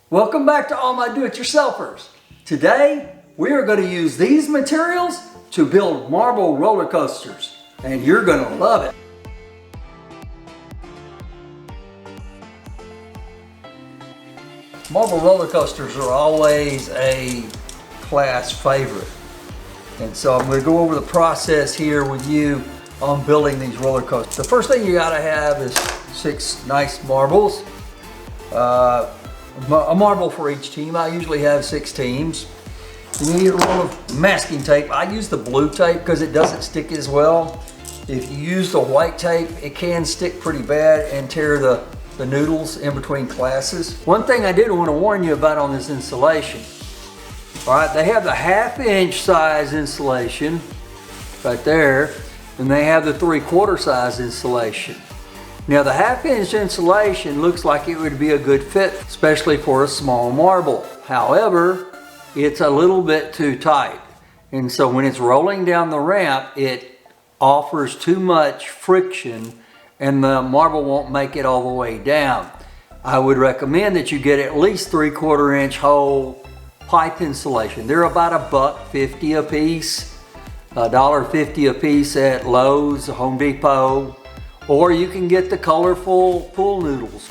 Welcome back to all my do-it-yourselfers. Today, we are going to use these materials to build marble roller coasters, and you're going to love it. Marble roller coasters are always a class favorite. And so I'm going to go over the process here with you on building these roller coasters. The first thing you got to have is 6 nice marbles. A marble for each team. I usually have 6 teams. You need a roll of masking tape. I use the blue tape because it doesn't stick as well. If you use the white tape, it can stick pretty bad and tear the noodles in between classes. One thing I did want to warn you about on this installation. All right, they have the 1/2 inch size insulation right there, and they have the 3/4 size insulation. Now the 1/2 inch insulation looks like it would be a good fit, especially for a small marble. However, it's a little bit too tight. And so when it's rolling down the ramp, it offers too much friction and the marble won't make it all the way down. I would recommend that you get at least 3/4 inch hole pipe insulation. They're about $1.50 a piece, $1.50 a piece at Lowe's, Home Depot, or you can get the colorful pool noodles.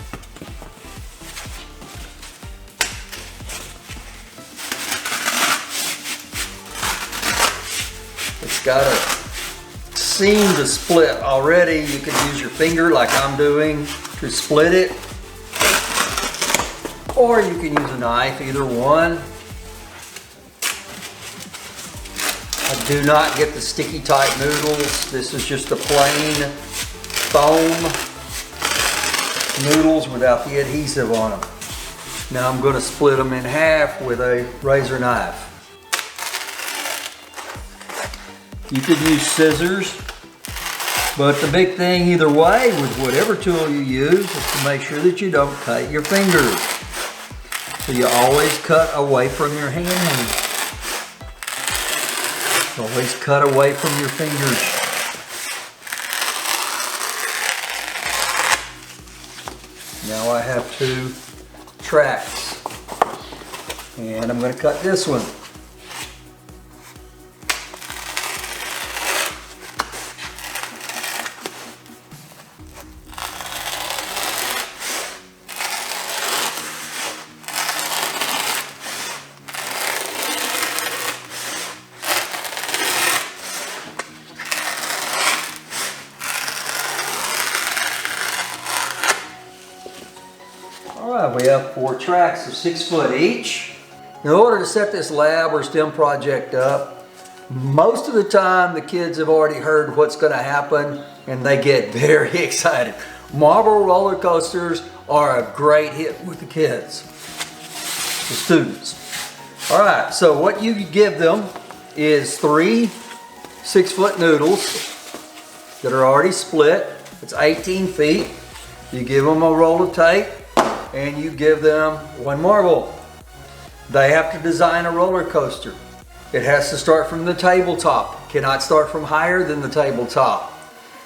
It's got a seam to split already. You can use your finger like I'm doing to split it, or you can use a knife, either one. I do not get the sticky tight noodles. This is just the plain foam noodles without the adhesive on them. Now I'm going to split them in half with a razor knife. You could use scissors, but the big thing either way with whatever tool you use is to make sure that you don't cut your fingers. So you always cut away from your hand. Always cut away from your fingers. Now I have 2 tracks, and I'm going to cut this one. We have 4 tracks of 6 foot each. In order to set this lab or STEM project up, most of the time the kids have already heard what's going to happen and they get very excited. Marble roller coasters are a great hit with the kids, the students. All right, so what you give them is 3 6 foot noodles that are already split. It's 18 feet. You give them a roll of tape, and you give them 1 marble. They have to design a roller coaster. It has to start from the tabletop. Cannot start from higher than the tabletop.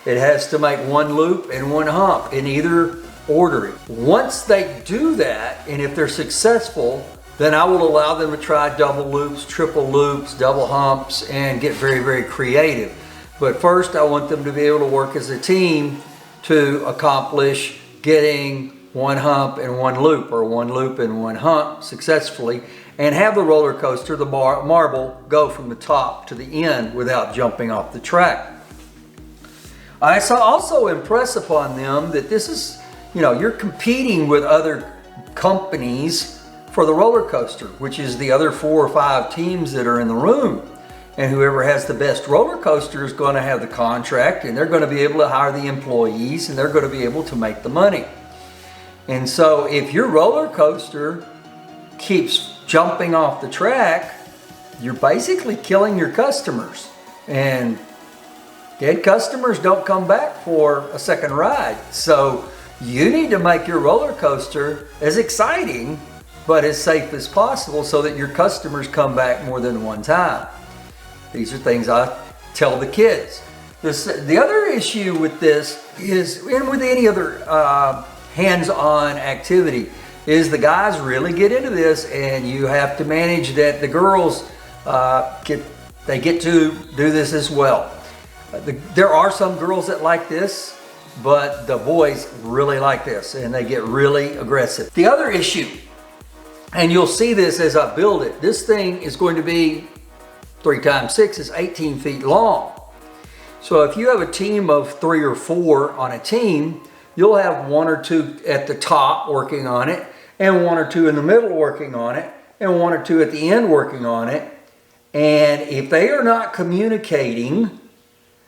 It has to make 1 loop and 1 hump in either order. Once they do that, and if they're successful, then I will allow them to try double loops, triple loops, double humps, and get very, very creative. But first, I want them to be able to work as a team to accomplish getting 1 hump and 1 loop, or 1 loop and 1 hump successfully, and have the roller coaster, the marble, go from the top to the end without jumping off the track. I also impress upon them that this is, you're competing with other companies for the roller coaster, which is the other 4 or 5 teams that are in the room. And whoever has the best roller coaster is going to have the contract, and they're going to be able to hire the employees, and they're going to be able to make the money. And so if your roller coaster keeps jumping off the track, you're basically killing your customers. And dead customers don't come back for a second ride. So you need to make your roller coaster as exciting but as safe as possible so that your customers come back more than 1 time. These are things I tell the kids. The other issue with this is, and with any other hands-on activity, is the guys really get into this, and you have to manage that the girls get to do this as well. There are some girls that like this, but the boys really like this, and they get really aggressive. The other issue, and you'll see this as I build it, this thing is going to be 3 times 6 is 18 feet long. So if you have a team of 3 or 4 on a team, you'll have 1 or 2 at the top working on it, and 1 or 2 in the middle working on it, and 1 or 2 at the end working on it. And if they are not communicating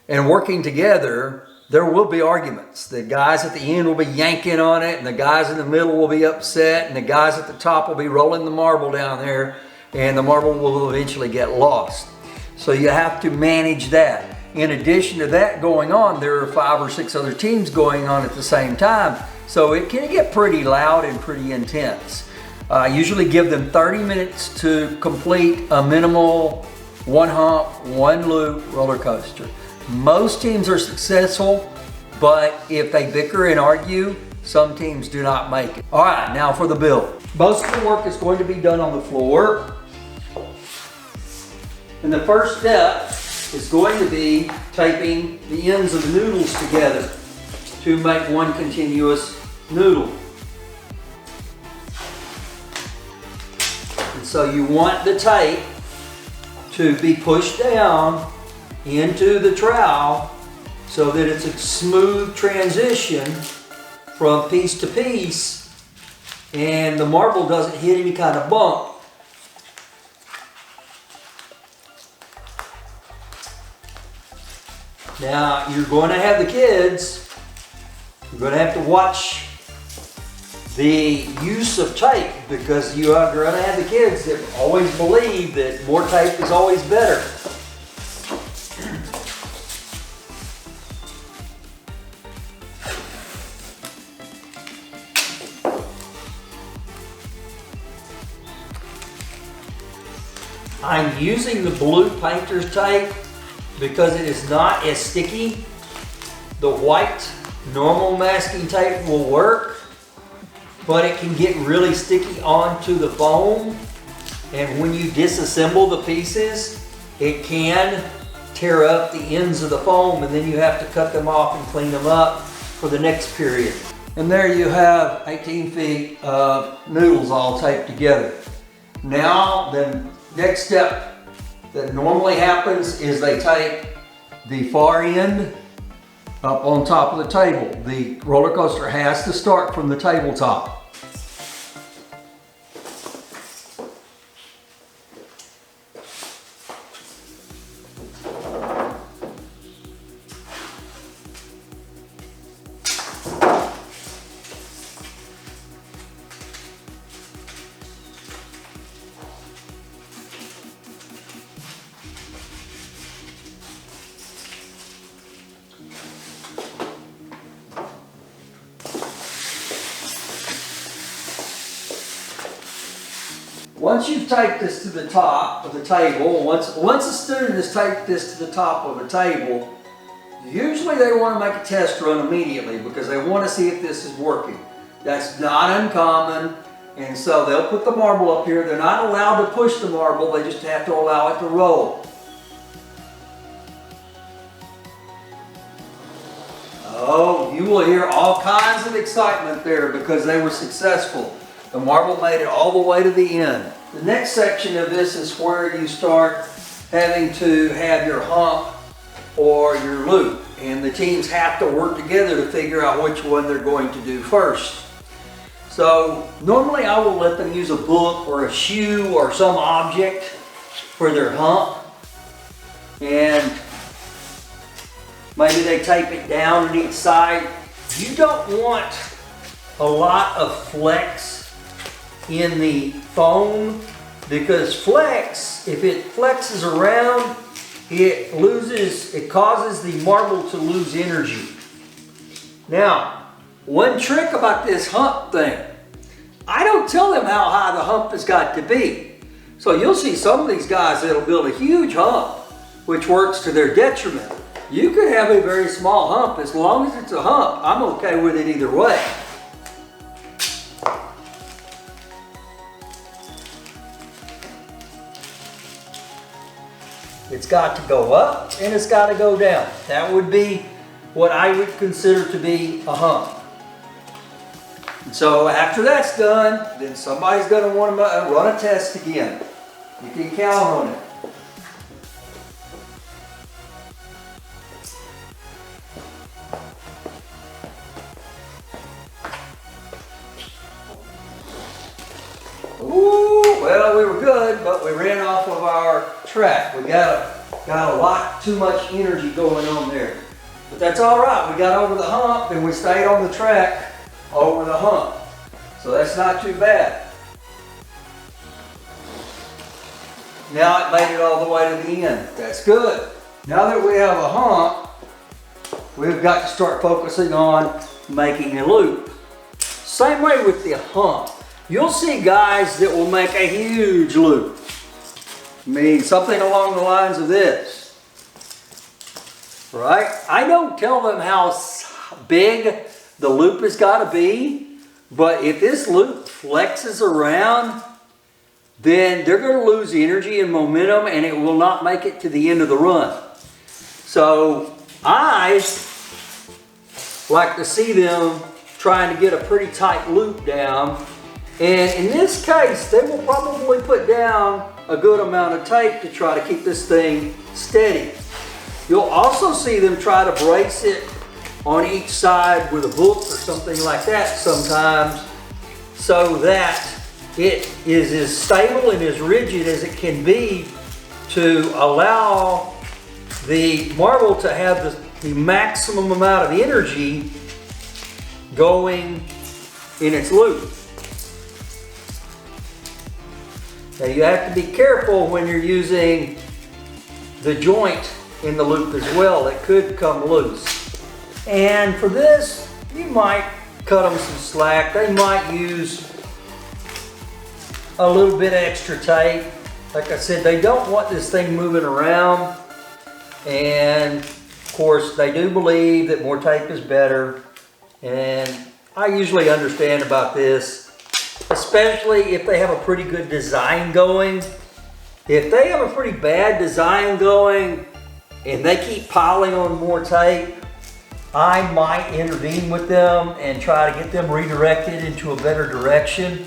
and working together, there will be arguments. The guys at the end will be yanking on it, and the guys in the middle will be upset, and the guys at the top will be rolling the marble down there, and the marble will eventually get lost. So you have to manage that. In addition to that going on, there are 5 or 6 other teams going on at the same time. So it can get pretty loud and pretty intense. I usually give them 30 minutes to complete a minimal 1 hump, 1 loop roller coaster. Most teams are successful, but if they bicker and argue, some teams do not make it. All right, now for the build. Most of the work is going to be done on the floor. And the first step is going to be taping the ends of the noodles together to make one continuous noodle. And so you want the tape to be pushed down into the trowel so that it's a smooth transition from piece to piece, and the marble doesn't hit any kind of bump. Now, you're going to have the kids, you're going to have to watch the use of tape, because you are going to have the kids that always believe that more tape is always better. I'm using the blue painter's tape because it is not as sticky. The white normal masking tape will work, but it can get really sticky onto the foam, and when you disassemble the pieces, it can tear up the ends of the foam, and then you have to cut them off and clean them up for the next period. And there you have 18 feet of noodles all taped together. Now, the next step that normally happens is they tape the far end up on top of the table. The roller coaster has to start from the tabletop. Once you've taped this to the top of the table, once a student has taped this to the top of a table, usually they want to make a test run immediately because they want to see if this is working. That's not uncommon, and so they'll put the marble up here. They're not allowed to push the marble, they just have to allow it to roll. Oh, you will hear all kinds of excitement there because they were successful. The marble made it all the way to the end. The next section of this is where you start having to have your hump or your loop. And the teams have to work together to figure out which one they're going to do first. So normally I will let them use a book or a shoe or some object for their hump. And maybe they tape it down on each side. You don't want a lot of flex in the foam, because flex, if it flexes around, it causes the marble to lose energy. Now, one trick about this hump thing, I don't tell them how high the hump has got to be. So you'll see some of these guys that'll build a huge hump, which works to their detriment. You could have a very small hump. As long as it's a hump, I'm okay with it either way. It's got to go up and it's got to go down. That would be what I would consider to be a hump. And so after that's done, then somebody's going to want to run a test again. You can count on it. Ooh, well, we were good, but we ran off of our track. We got a lot too much energy going on there. But that's all right. We got over the hump and we stayed on the track over the hump. So that's not too bad. Now it made it all the way to the end. That's good. Now that we have a hump, we've got to start focusing on making a loop. Same way with the hump. You'll see guys that will make a huge loop. I mean, something along the lines of this. Right? I don't tell them how big the loop has got to be, but if this loop flexes around, then they're going to lose energy and momentum and it will not make it to the end of the run. So I like to see them trying to get a pretty tight loop down. And in this case, they will probably put down a good amount of tape to try to keep this thing steady. You'll also see them try to brace it on each side with a book or something like that sometimes, so that it is as stable and as rigid as it can be to allow the marble to have the maximum amount of energy going in its loop. Now you have to be careful when you're using the joint in the loop as well. It could come loose. And for this, you might cut them some slack. They might use a little bit extra tape. Like I said, they don't want this thing moving around. And of course, they do believe that more tape is better. And I usually understand about this, especially if they have a pretty good design going. If they have a pretty bad design going and they keep piling on more tape, I might intervene with them and try to get them redirected into a better direction,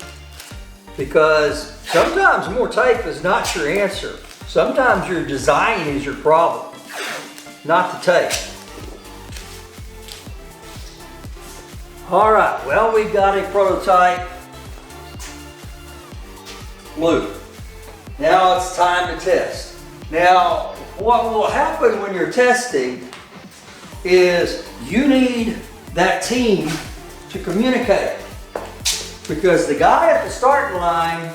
because sometimes more tape is not your answer. Sometimes your design is your problem, not the tape. All right, well, we've got a prototype loop. Now it's time to test. Now, what will happen when you're testing is you need that team to communicate, because the guy at the starting line,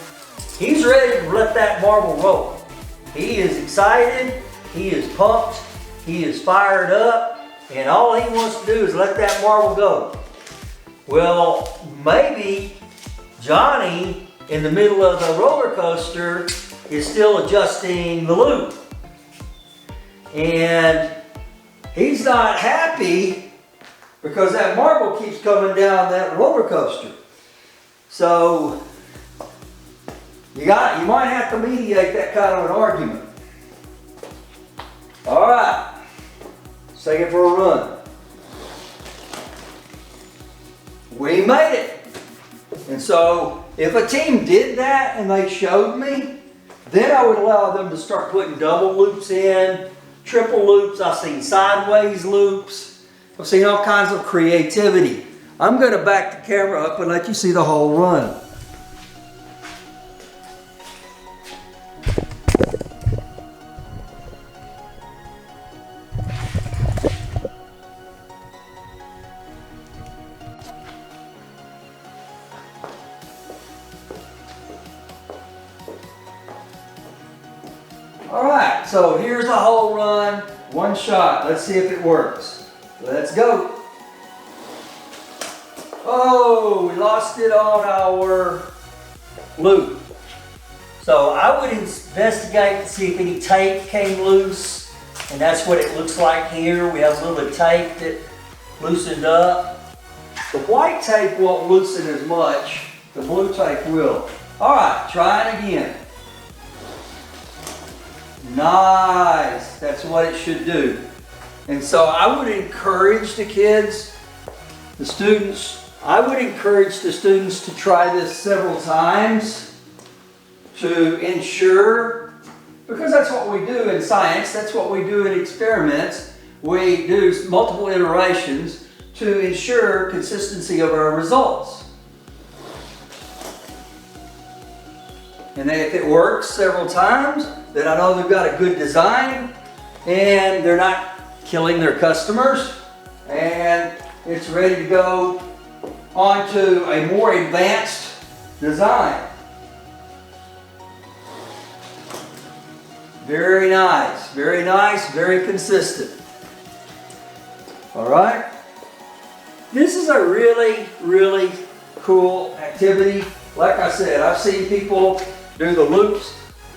he's ready to let that marble roll. He is excited, he is pumped, he is fired up, and all he wants to do is let that marble go. Well, maybe Johnny in the middle of the roller coaster is still adjusting the loop. And he's not happy because that marble keeps coming down that roller coaster. So you might have to mediate that kind of an argument. All right, let's take it for a run. We made it. And so if a team did that and they showed me, then I would allow them to start putting double loops in, triple loops. I've seen sideways loops. I've seen all kinds of creativity. I'm going to back the camera up and let you see the whole run. All right, so here's the whole run, one shot. Let's see if it works. Let's go. Oh, we lost it on our loop. So I would investigate to see if any tape came loose, and that's what it looks like here. We have a little bit of tape that loosened up. The white tape won't loosen as much, the blue tape will. All right, try it again. Nice. That's what it should do. And so I would encourage the kids, the students, I would encourage the students to try this several times to ensure, because that's what we do in science, that's what we do in experiments. We do multiple iterations to ensure consistency of our results. And then if it works several times, then I know they've got a good design and they're not killing their customers, and it's ready to go on to a more advanced design. Very nice, very consistent. All right. This is a really cool activity. Like I said, I've seen people do the loops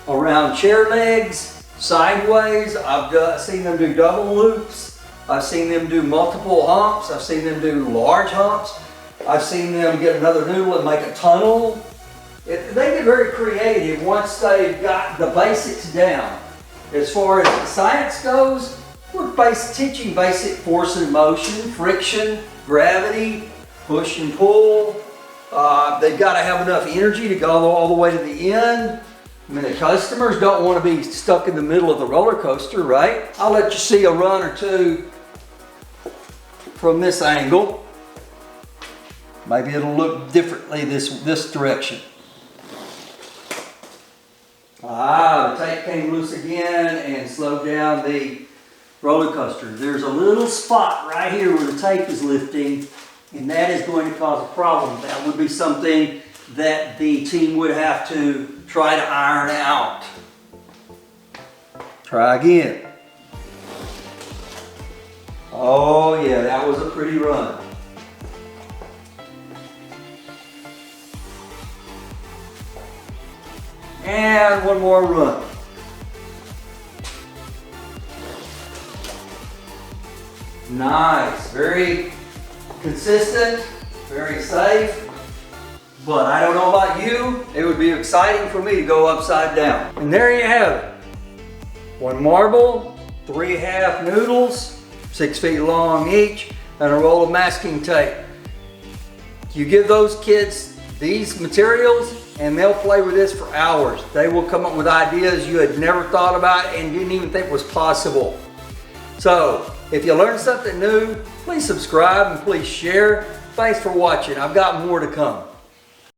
around chair legs, sideways. I've seen them do double loops. I've seen them do multiple humps. I've seen them do large humps. I've seen them get another noodle and make a tunnel. They get very creative once they've got the basics down. As far as the science goes, we're teaching basic force and motion, friction, gravity, push and pull. They've got to have enough energy to go all the way to the end. I mean, the customers don't want to be stuck in the middle of the roller coaster, right? I'll let you see a run or two from this angle. Maybe it'll look differently this direction. The tape came loose again and slowed down the roller coaster. There's a little spot right here where the tape is lifting, and that is going to cause a problem. That would be something that the team would have to try to iron out. Try again. Oh yeah, that was a pretty run. And one more run. Nice, very consistent, very safe. But I don't know about you, it would be exciting for me to go upside down. And there you have it. One marble, 3 half noodles, 6 feet long each, and a roll of masking tape. You give those kids these materials and they'll play with this for hours. They will come up with ideas you had never thought about and didn't even think was possible. So, if you learned something new, please subscribe and please share. Thanks for watching. I've got more to come.